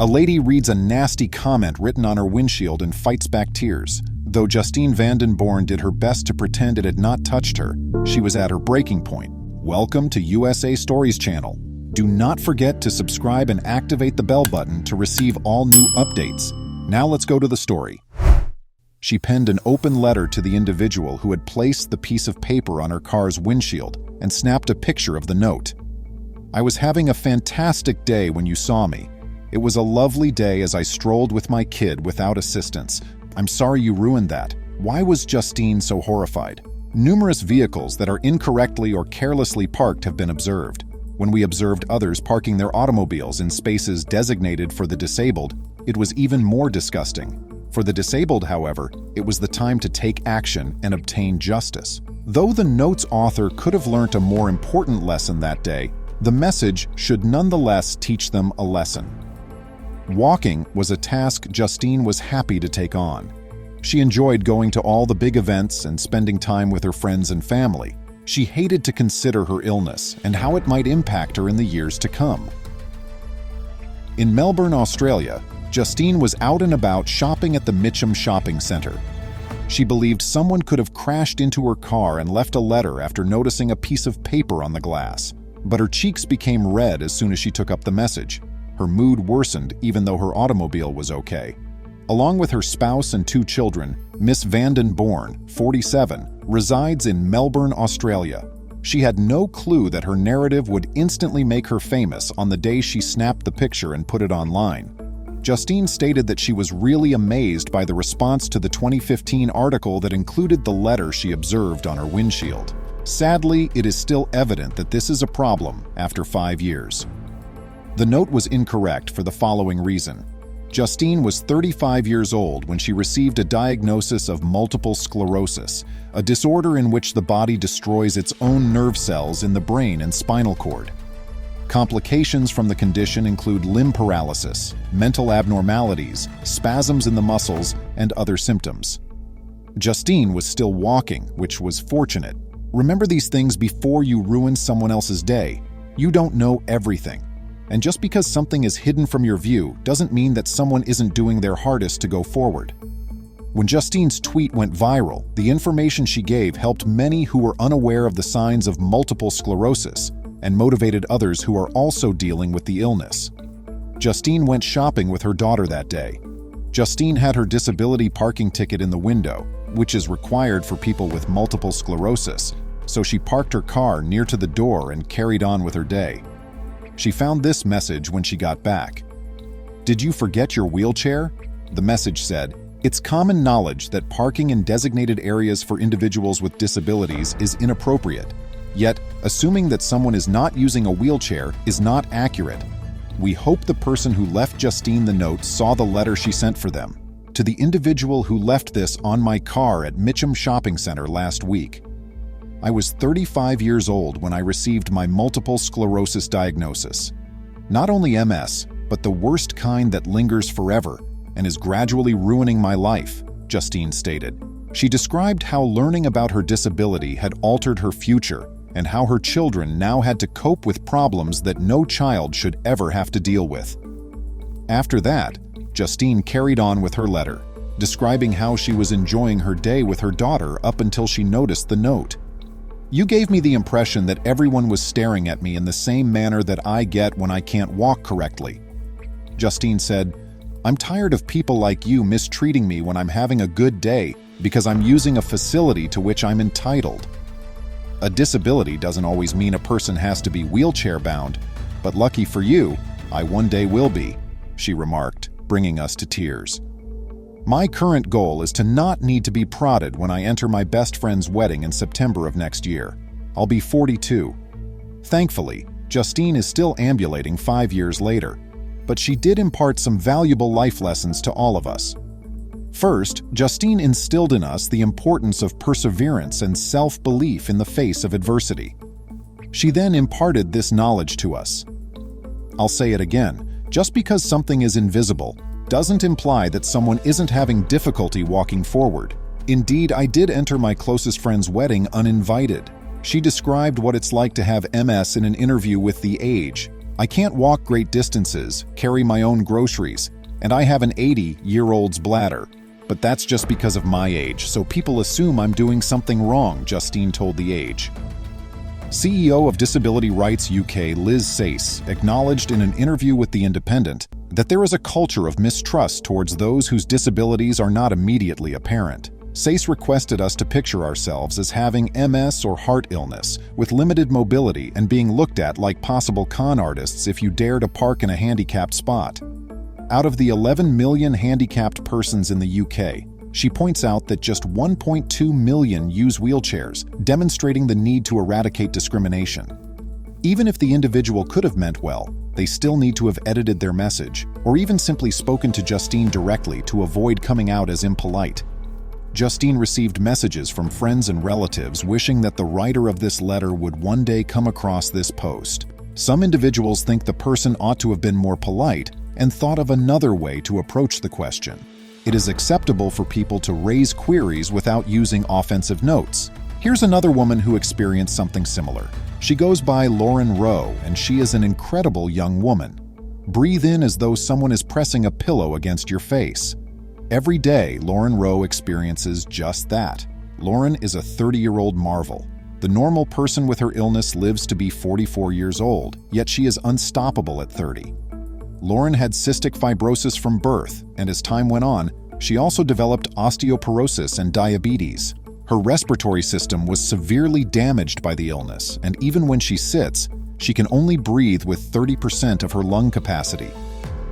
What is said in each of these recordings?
A lady reads a nasty comment written on her windshield and fights back tears. Though Justine Vandenborn did her best to pretend it had not touched her, she was at her breaking point. Welcome to USA Stories channel. Do not forget to subscribe and activate the bell button to receive all new updates. Now let's go to the story. She penned an open letter to the individual who had placed the piece of paper on her car's windshield and snapped a picture of the note. I was having a fantastic day when you saw me. It was a lovely day as I strolled with my kid without assistance. I'm sorry you ruined that. Why was Justine so horrified? Numerous vehicles that are incorrectly or carelessly parked have been observed. When we observed others parking their automobiles in spaces designated for the disabled, it was even more disgusting. For the disabled, however, it was the time to take action and obtain justice. Though the note's author could have learnt a more important lesson that day, the message should nonetheless teach them a lesson. Walking was a task Justine was happy to take on. She enjoyed going to all the big events and spending time with her friends and family. She hated to consider her illness and how it might impact her in the years to come. In Melbourne, Australia, Justine was out and about shopping at the Mitcham Shopping Centre. She believed someone could have crashed into her car and left a letter after noticing a piece of paper on the glass. But her cheeks became red as soon as she took up the message. Her mood worsened even though her automobile was okay. Along with her spouse and 2 children, Miss Vandenborn, 47, resides in Melbourne, Australia. She had no clue that her narrative would instantly make her famous on the day she snapped the picture and put it online. Justine stated that she was really amazed by the response to the 2015 article that included the letter she observed on her windshield. Sadly, it is still evident that this is a problem after 5 years. The note was incorrect for the following reason. Justine was 35 years old when she received a diagnosis of multiple sclerosis, a disorder in which the body destroys its own nerve cells in the brain and spinal cord. Complications from the condition include limb paralysis, mental abnormalities, spasms in the muscles, and other symptoms. Justine was still walking, which was fortunate. Remember these things before you ruin someone else's day. You don't know everything. And just because something is hidden from your view doesn't mean that someone isn't doing their hardest to go forward. When Justine's tweet went viral, the information she gave helped many who were unaware of the signs of multiple sclerosis and motivated others who are also dealing with the illness. Justine went shopping with her daughter that day. Justine had her disability parking ticket in the window, which is required for people with multiple sclerosis, so she parked her car near to the door and carried on with her day. She found this message when she got back. "Did you forget your wheelchair?" The message said, "It's common knowledge that parking in designated areas for individuals with disabilities is inappropriate. Yet, assuming that someone is not using a wheelchair is not accurate. We hope the person who left Justine the note saw the letter she sent for them. To the individual who left this on my car at Mitcham Shopping Centre last week. I was 35 years old when I received my multiple sclerosis diagnosis. Not only MS, but the worst kind that lingers forever and is gradually ruining my life," Justine stated. She described how learning about her disability had altered her future and how her children now had to cope with problems that no child should ever have to deal with. After that, Justine carried on with her letter, describing how she was enjoying her day with her daughter up until she noticed the note. "You gave me the impression that everyone was staring at me in the same manner that I get when I can't walk correctly." Justine said, "I'm tired of people like you mistreating me when I'm having a good day because I'm using a facility to which I'm entitled. A disability doesn't always mean a person has to be wheelchair-bound, but lucky for you, I one day will be," she remarked, bringing us to tears. "My current goal is to not need to be prodded when I enter my best friend's wedding in September of next year. I'll be 42. Thankfully, Justine is still ambulating 5 years later, but she did impart some valuable life lessons to all of us. First, Justine instilled in us the importance of perseverance and self-belief in the face of adversity. She then imparted this knowledge to us. I'll say it again, just because something is invisible doesn't imply that someone isn't having difficulty walking forward. Indeed, I did enter my closest friend's wedding uninvited. She described what it's like to have MS in an interview with The Age. I can't walk great distances, carry my own groceries, and I have an 80-year-old's bladder. But that's just because of my age, so people assume I'm doing something wrong, Justine told The Age. CEO of Disability Rights UK Liz Sayce acknowledged in an interview with The Independent that there is a culture of mistrust towards those whose disabilities are not immediately apparent. Sayce requested us to picture ourselves as having MS or heart illness, with limited mobility and being looked at like possible con artists if you dare to park in a handicapped spot. Out of the 11 million handicapped persons in the UK, she points out that just 1.2 million use wheelchairs, demonstrating the need to eradicate discrimination. Even if the individual could have meant well, they still need to have edited their message, or even simply spoken to Justine directly to avoid coming out as impolite. Justine received messages from friends and relatives wishing that the writer of this letter would one day come across this post. Some individuals think the person ought to have been more polite and thought of another way to approach the question. It is acceptable for people to raise queries without using offensive notes. Here's another woman who experienced something similar. She goes by Lauren Rowe, and she is an incredible young woman. Breathe in as though someone is pressing a pillow against your face. Every day, Lauren Rowe experiences just that. Lauren is a 30-year-old marvel. The normal person with her illness lives to be 44 years old, yet she is unstoppable at 30. Lauren had cystic fibrosis from birth, and as time went on, she also developed osteoporosis and diabetes. Her respiratory system was severely damaged by the illness, and even when she sits, she can only breathe with 30% of her lung capacity.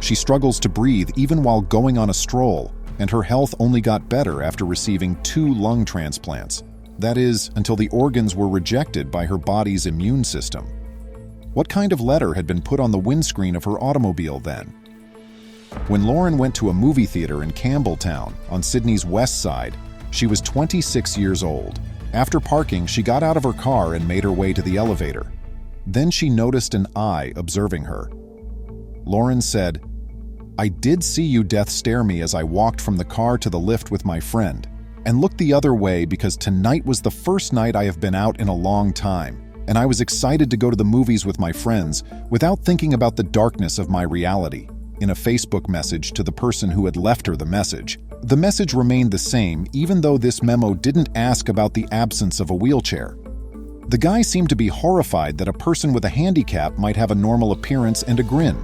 She struggles to breathe even while going on a stroll, and her health only got better after receiving 2 lung transplants. That is, until the organs were rejected by her body's immune system. What kind of letter had been put on the windscreen of her automobile then? When Lauren went to a movie theater in Campbelltown, on Sydney's west side, she was 26 years old. After parking, she got out of her car and made her way to the elevator. Then she noticed an eye observing her. Lauren said, "I did see you death stare me as I walked from the car to the lift with my friend, and looked the other way because tonight was the first night I have been out in a long time, and I was excited to go to the movies with my friends without thinking about the darkness of my reality," in a Facebook message to the person who had left her the message. The message remained the same even though this memo didn't ask about the absence of a wheelchair. The guy seemed to be horrified that a person with a handicap might have a normal appearance and a grin.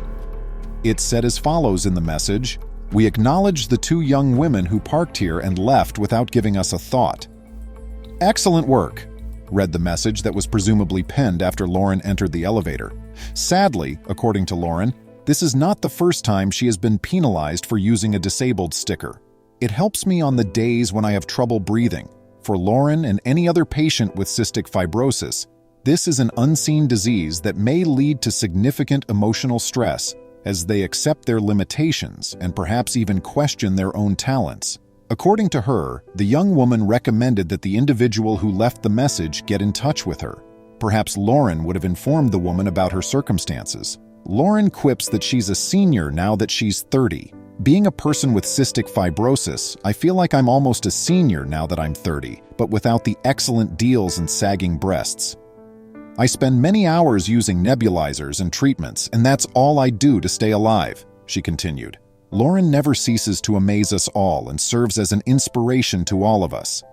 It said as follows in the message, "We acknowledge the 2 young women who parked here and left without giving us a thought." "Excellent work," read the message that was presumably penned after Lauren entered the elevator. Sadly, according to Lauren, this is not the first time she has been penalized for using a disabled sticker. "It helps me on the days when I have trouble breathing." For Lauren and any other patient with cystic fibrosis, this is an unseen disease that may lead to significant emotional stress as they accept their limitations and perhaps even question their own talents. According to her, the young woman recommended that the individual who left the message get in touch with her. Perhaps Lauren would have informed the woman about her circumstances. Lauren quips that she's a senior now that she's 30. "Being a person with cystic fibrosis, I feel like I'm almost a senior now that I'm 30, but without the excellent deals and sagging breasts. I spend many hours using nebulizers and treatments, and that's all I do to stay alive," she continued. Lauren never ceases to amaze us all and serves as an inspiration to all of us.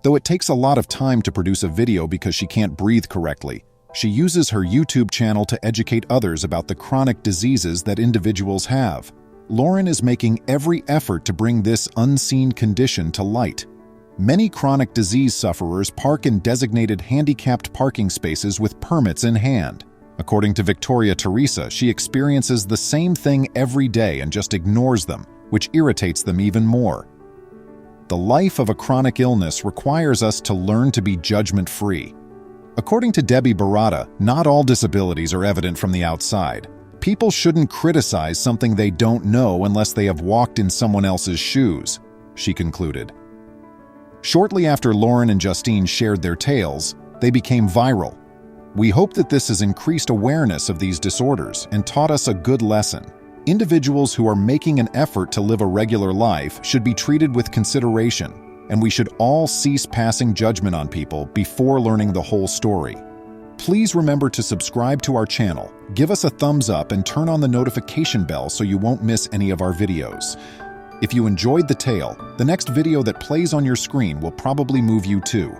Though it takes a lot of time to produce a video because she can't breathe correctly, she uses her YouTube channel to educate others about the chronic diseases that individuals have. Lauren is making every effort to bring this unseen condition to light. Many chronic disease sufferers park in designated handicapped parking spaces with permits in hand. According to Victoria Teresa, she experiences the same thing every day and just ignores them, which irritates them even more. The life of a chronic illness requires us to learn to be judgment-free. According to Debbie Barada, not all disabilities are evident from the outside. People shouldn't criticize something they don't know unless they have walked in someone else's shoes, she concluded. Shortly after Lauren and Justine shared their tales, they became viral. We hope that this has increased awareness of these disorders and taught us a good lesson. Individuals who are making an effort to live a regular life should be treated with consideration, and we should all cease passing judgment on people before learning the whole story. Please remember to subscribe to our channel, give us a thumbs up, and turn on the notification bell so you won't miss any of our videos. If you enjoyed the tale, the next video that plays on your screen will probably move you too.